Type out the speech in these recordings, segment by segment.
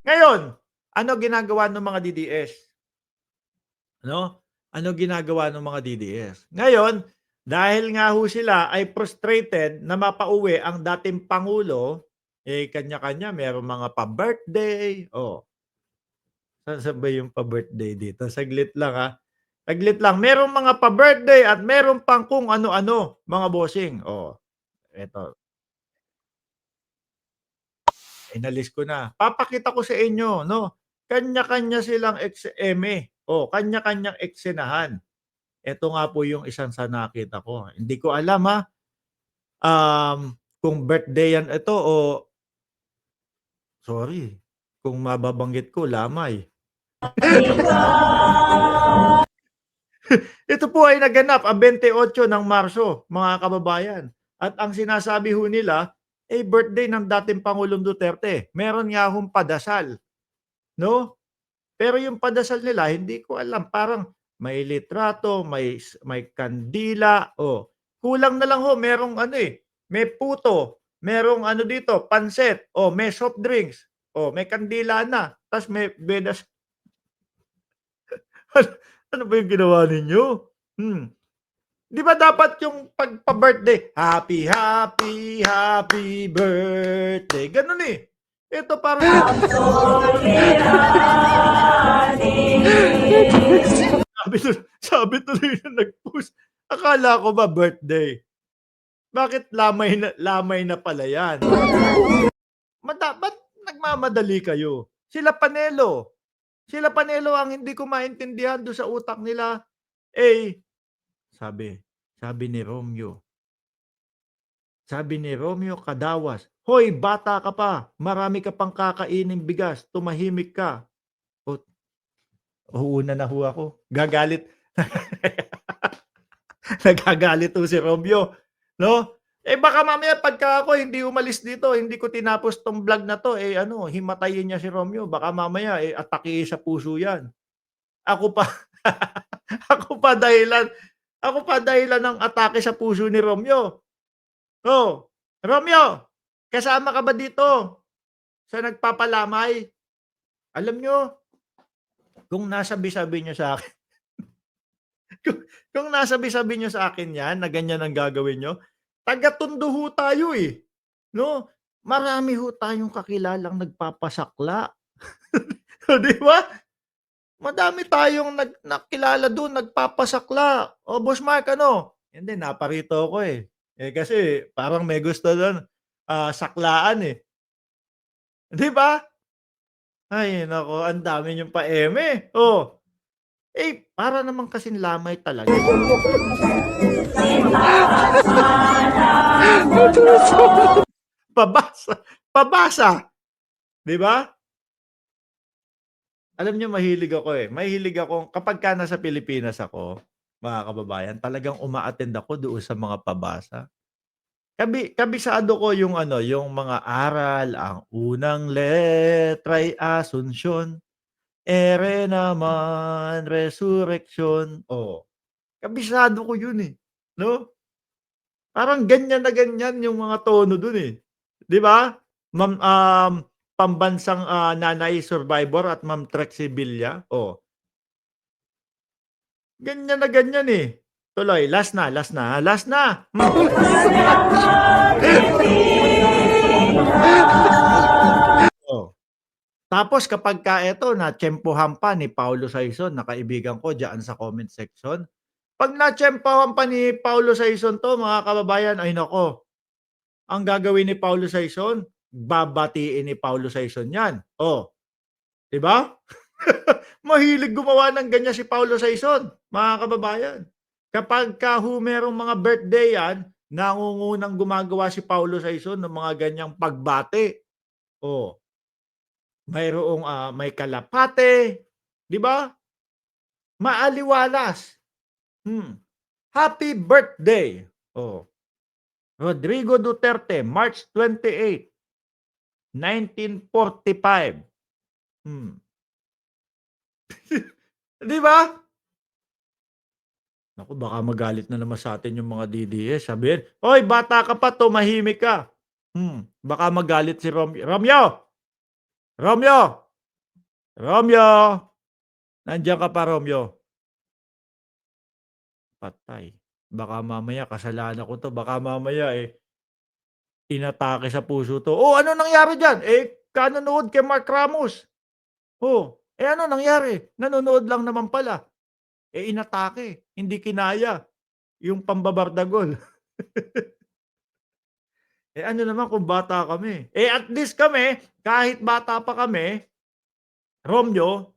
Ngayon, ano ginagawa ng mga DDS, ano? Ano ginagawa ng mga DDS? Ngayon, dahil nga ho sila ay frustrated na mapauwi ang dating pangulo, eh, kanya-kanya merong mga pa-birthday, oh, saan ba yung pa-birthday dito? Saglit lang, saglit lang. Merong mga pa-birthday at meron pang kung ano-ano, mga bossing. Oh, eto, inalis ko na. Papakita ko sa inyo 'no, kanya-kanya silang ekseme, oh, kanya-kanyang eksenahan. Eto nga po yung isang sa nakita ko. Hindi ko alam, kung birthday yan ito o sorry, kung mababanggit ko lamay. Ito po ay naganap ang 28 ng Marso, mga kababayan. At ang sinasabi ho nila, eh, birthday ng dating Pangulong Duterte. Meron nga hong padasal, 'no? Pero yung padasal nila hindi ko alam, parang may litrato, may kandila, oh. Kulang na lang ho merong ano, may puto, merong ano dito, pansit, oh, may soft drinks, oh, may kandila na, ta's may 'Ano ba yung ginawa ninyo? Hmm. 'Di ba dapat yung pagpa-birthday, "Happy, happy, happy birthday," gano'n, eh. Ito parang sabi tuloy nung nag-post, akala ko ba birthday, bakit lamay na pala 'yan? Ba't nagmamadali kayo? Sila Panelo ang hindi ko maintindihan dun sa utak nila, eh, sabi sabi ni Romeo Cadawas, "Hoy bata ka pa, marami ka pang kakaining bigas, tumahimik ka." O Uuna na ho ako, gagalit nagagalit ho si Romeo, 'no? Eh, baka mamaya pagka ako hindi umalis dito, hindi ko tinapos 'tong vlog na 'to, eh, ano himatayin niya si Romeo, baka mamaya, eh, atake sa puso 'yan. Ako pa ako pa dahilan ako pa dahilan ng atake sa puso ni Romeo. Oh, Romeo, kasama ka ba dito sa nagpapalamay? Alam niyo, kung nasabi-sabi niyo sa akin kung kung nasabi-sabi niyo sa akin 'yan na ganyan ang gagawin niyo, taga-Tondo ho tayo, eh, 'no? Marami ho tayong kakilalang nagpapasakla, oh, 'di ba? Madami tayong nakilala dun nagpapasakla. "Oh, Boss Mark ano?" Hindi, naparito ako, eh. Eh, kasi parang may gusto dun, saklaan, eh, 'di ba? Ay naku, ang dami niyong pa-eme, oh. Eh, para naman kasing lamay talaga, eh. Pabasa, pabasa, 'di ba? Alam niyo mahilig ako kapagka nasa Pilipinas ako, mga kababayan, talagang uma-attend ako doon sa mga pabasa. Kabisado ko yung ano, yung mga aral, ang unang letra'y Asunsyon, ere naman resureksyon. Oh, kabisado ko yun, eh, 'no? Parang ganyan na ganyan yung mga tono dun, eh, 'di ba? Ma'am, pambansang, Nanay Survivor at Ma'am Trixie Villa, oh, ganyan na ganyan, eh. Tuloy, last na, last na, oh. Tapos kapagka eto natiyempuhan pa ni Paulo Sison na kaibigan ko diyaan sa comment section, 'pag natiyempuhan pa ni Paulo Sison 'to mga kababayan, ay naku, ang gagawin ni Paulo Sison, babatiin ni Paulo Sison 'yan, oh, 'di ba? Mahilig gumawa ng ganyan si Paulo Sison, mga kababayan. Kapagka ho merong mga birthday 'yan, nangungunang gumagawa si Paulo Sison ng mga ganyang pagbati, oh. Mayroong, may kalapate, 'di ba? Maaliwalas, hmm. Happy birthday, oh, Rodrigo Duterte, March 28, 1945, hmm. 'Di ba? Naku, baka magalit na naman sa'tin yung mga DDS, sabihin, "Hoy bata ka pa, tumahimik ka." Baka magalit si Romeo, "Romeo! Romeo! Romeo, nandiyan ka pa Romeo? Patay. Baka mamaya kasalanan ko 'to, baka mamaya, inatake sa puso 'to. Oh, ano nangyari diyan? Kanonood kay Mark Ramos. Oh, ano nangyari? Nanonood lang naman pala. Inatake, hindi kinaya yung pambabardagol. Ano naman kung bata kami. At least kami, kahit bata pa kami, Romeo,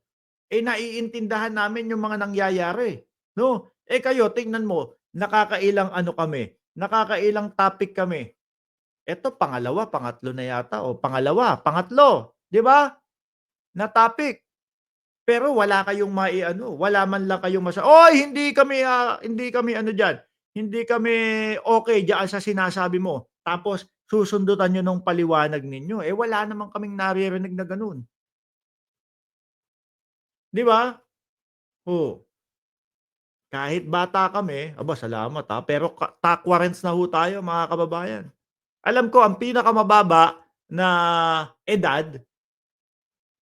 naiintindihan namin yung mga nangyayari, 'no? Kayo tingnan mo, nakakailang ano kami, nakakailang topic kami. Eto pangalawa, pangatlo na yata o pangalawa, pangatlo, 'di ba, na topic. Pero wala kayong maiano, wala man lang kayong "Oy hindi kami ano diyan, hindi kami okey diyaan sa sinasabi mo." Tapos susundutan niyo nung paliwanag ninyo, wala naman kaming naririnig na gano'n, 'di ba? Oh, kahit bata kami, aba salamat, pero takwarens na ho tayo mga kababayan. Alam ko ang pinakamababa na edad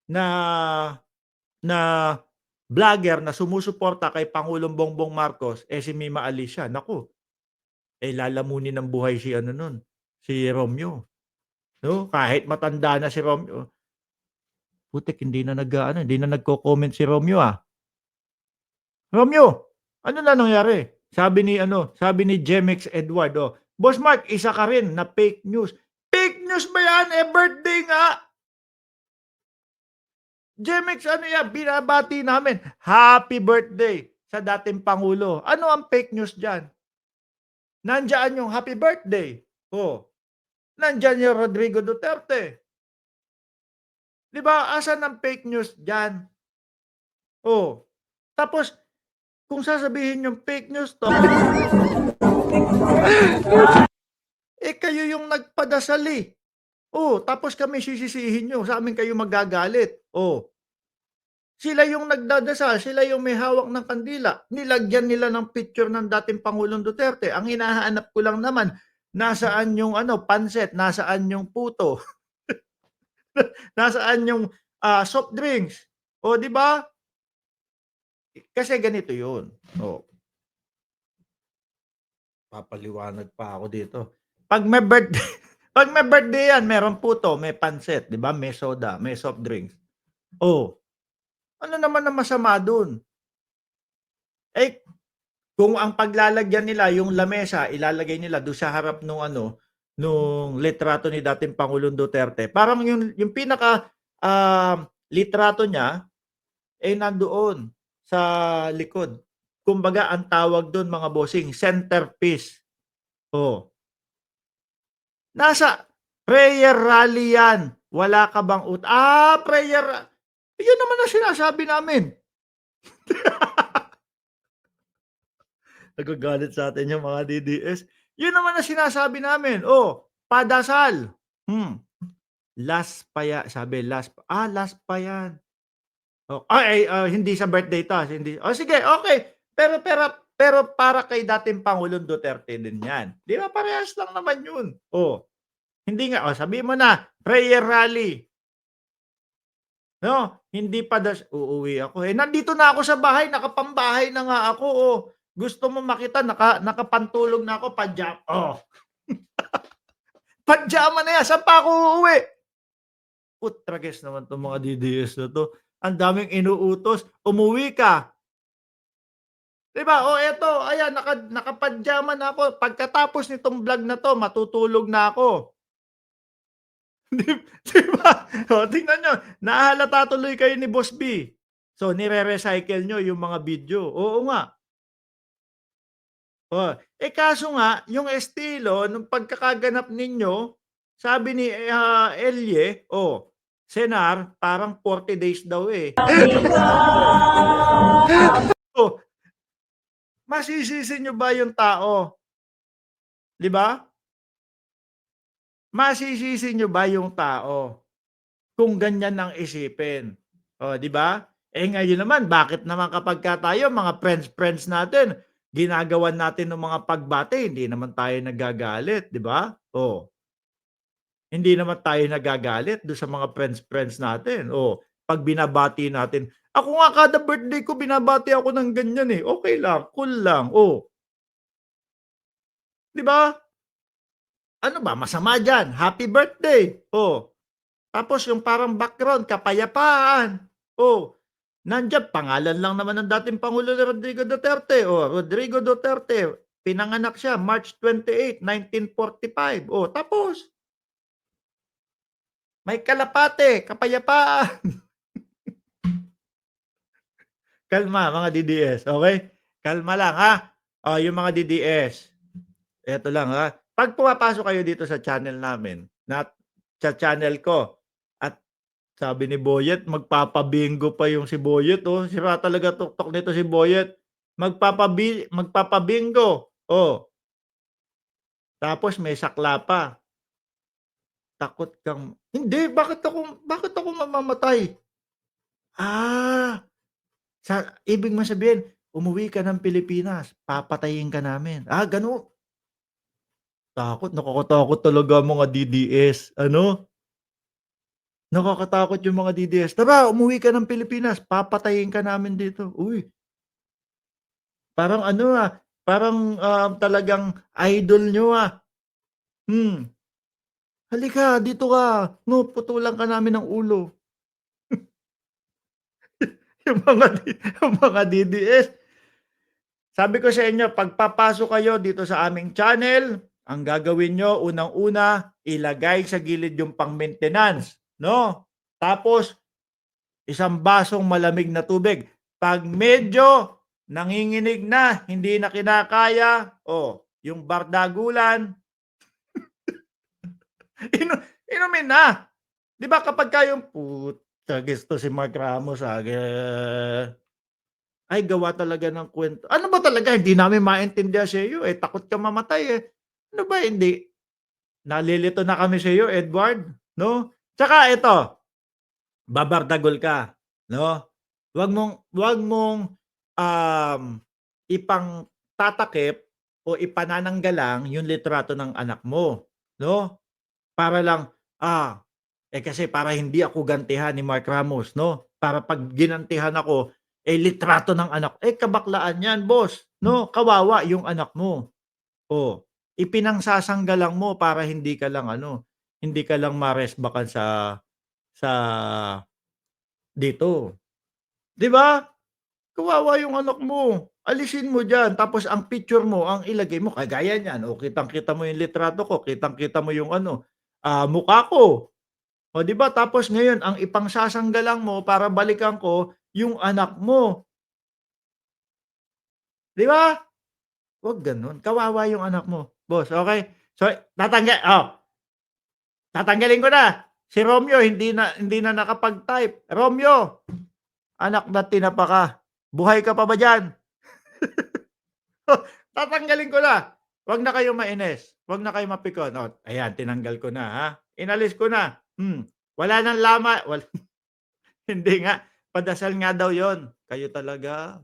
na na vlogger na sumusuporta kay Pangulong Bongbong Marcos, si Mima Alicia. Naku, lalamunin ng buhay si ano nun, si Romeo, 'no? Kahit matanda na si Romeo, putik hindi na nagko-comment si Romeo, Romeo, ano na nangyari? Sabi ni Jemex Edward, "Boss Mark, isa ka rin na fake news." Fake news ba yan? Birthday nga. Jemex ano yan, binabati namin, happy birthday sa dating pangulo. Ano ang fake news diyan? Nandiyan yung happy birthday, nandiyan yung Rodrigo Duterte, 'di ba? Asan ang fake news diyan? Oh, tapos kung sasabihin niyong fake news 'to, kayo yung nagpadasal, tapos kami sisisihin niyo, sa'min kayo magagalit. Sila yung nagdadasal, sila yung may hawak ng kandila, nilagyan nila ng picture ng dating Pangulong Duterte. Ang hinahanap ko lang naman, nasaan yung ano, pansit, nasaan yung puto, nasaan yung, soft drinks, 'di ba? Kasi ganito yun, oh, papaliwanag pa ako dito. 'Pag may birthday 'pag may birthday yan merong puto, may pansit, 'di ba, may soda, may soft drinks. Oh, ano naman ang masama dun? Eh Kung ang paglalagyan nila yung lamesa ilalagay nila dun sa harap nung ano, nung litrato ni dating Pangulong Duterte, parang yung pinaka, litrato niya, nandoon sa likod. Kumbaga ang tawag dun mga bossing centerpiece. Oh, nasa prayer rally yan, wala ka bang prayer yun naman ang sinasabi namin. Nagagalit sa'tin yung mga DDS. Yun naman ang sinasabi namin, padasal. Last pa sabi last pa yan. Hindi sa birthday 'to, hindi sige okey. Pero para kay dating Pangulong Duterte din yan. 'Di ba parehas lang naman yun. Hindi nga sabihin mo na prayer rally, 'no, hindi uuwi ako, nandito na ako sa bahay, nakapambahay na nga ako, Gusto mo makita nakapantulog na ako pajama na yan, saan pa ako uuwi? Putragis naman 'tong mga DDS na 'to, ang daming inuutos, umuwi ka, 'di ba? Eto ayan nakapajama na ako, pagkatapos nitong vlog na 'to matutulog na ako. 'Di 'di ba? Tingnan niyo, nahahalata tuloy kayo ni Boss B. So nire-recycle niyo yung mga video, oo nga. Kaso nga yung estilo nung pagkakaganap ninyo, sabi ni, Elye, Senar parang 40 days daw, Oh, masisisi niyo ba yung tao, 'di ba? Masisisi niyo ba yung tao kung ganyan ang isipin, 'di ba? Ngayon naman bakit naman kapagka tayo mga friends natin ginagawan natin ng mga pagbati hindi naman tayo nagagalit, 'di ba? Hindi naman tayo nagagalit dun sa mga friends natin, 'pag binabati natin. Ako nga kada birthday ko binabati ako ng ganyan, eh, okey lang, cool lang, oh, 'di ba? Ano ba masama diyan, happy birthday, oh. Tapos yung parang background kapayapaan, oh, nandiyan pangalan lang naman ng dating pangulo na Rodrigo Duterte, oh, Rodrigo Duterte, pinanganak siya March 28, 1945, oh, tapos may kalapate, kapayapaan. Kalma mga DDS, okey? Kalma lang, ha? Oh, yung mga DDS, eto lang, ha? 'Pag pumapasok kayo dito sa channel namin na sa channel ko at sabi ni Boyet magpapabingo pa yung si Boyet, oh, sira talaga tuktok nito si Boyet. Magpapabingo, oh, tapos may sakla pa, takot kang hindi, bakit ako mamamatay? Ah, ibig mong sabihin umuwi ka ng Pilipinas, papatayin ka namin, gano nakakatakot talaga ang mga DDS, ano? Nakakatakot yung mga DDS, "Tara umuwi ka ng Pilipinas, papatayin ka namin dito." Uy, parang ano, parang, talagang idol niyo, hmm. "Halika dito ka, 'no, putulan ka namin ng ulo." Yung mga yung mga DDS. Sabi ko sa inyo 'pag papasok kayo dito sa aming channel, ang gagawin niyo unang-una, ilagay sa gilid yung pang-maintenance, 'no? Tapos isang basong malamig na tubig. 'Pag medyo nanginginig na, hindi na kinakaya, yung bardagulan, inumin na. 'Di ba kapagka yung, "Putang-ina 'to si Mark Ramos, ay gawa talaga ng kuwento." Ano ba talaga hindi namin maintindihan sa'yo, takot kang mamatay, eh. Ano ba hindi? Nalilito na kami sa'yo, Edward, 'no? Tsaka ito, babardagol ka, 'no? Wag mong, um, ipangtatakip o ipanananggalang yung litrato ng anak mo, 'no? Para lang, kasi para hindi ako gantihan ni Mark Ramos, 'no? Para 'pag ginantihan ako, litrato ng anak kabaklaan 'yan boss, 'no? Kawawa yung anak mo. Oh, ipinangsasanggalang mo para hindi ka lang ano, hindi ka lang maresbakan sa dito, 'di ba? Kawawa yung anak mo, alisin mo diyan tapos ang picture mo ang ilagay mo kagaya niyan, kitang-kita mo yung litrato ko, kitang-kita mo yung ano, mukha ko, 'di ba? Tapos ngayon ang ipangsasanggalang mo para balikan ko yung anak mo, 'di ba? Wag gano'n, kawawa yung anak mo, boss, okey? So, tatanggalin ko na. Si Romeo hindi na nakapag-type. Romeo, anak na tinapa ka, buhay ka pa ba diyan? Tatanggalin ko na. Wag na kayong mainis, wag na kayong mapikon. Ayan tinanggal ko na, inalis ko na. Wala ng lama hindi nga, padasal nga daw 'yun. Kayo talaga.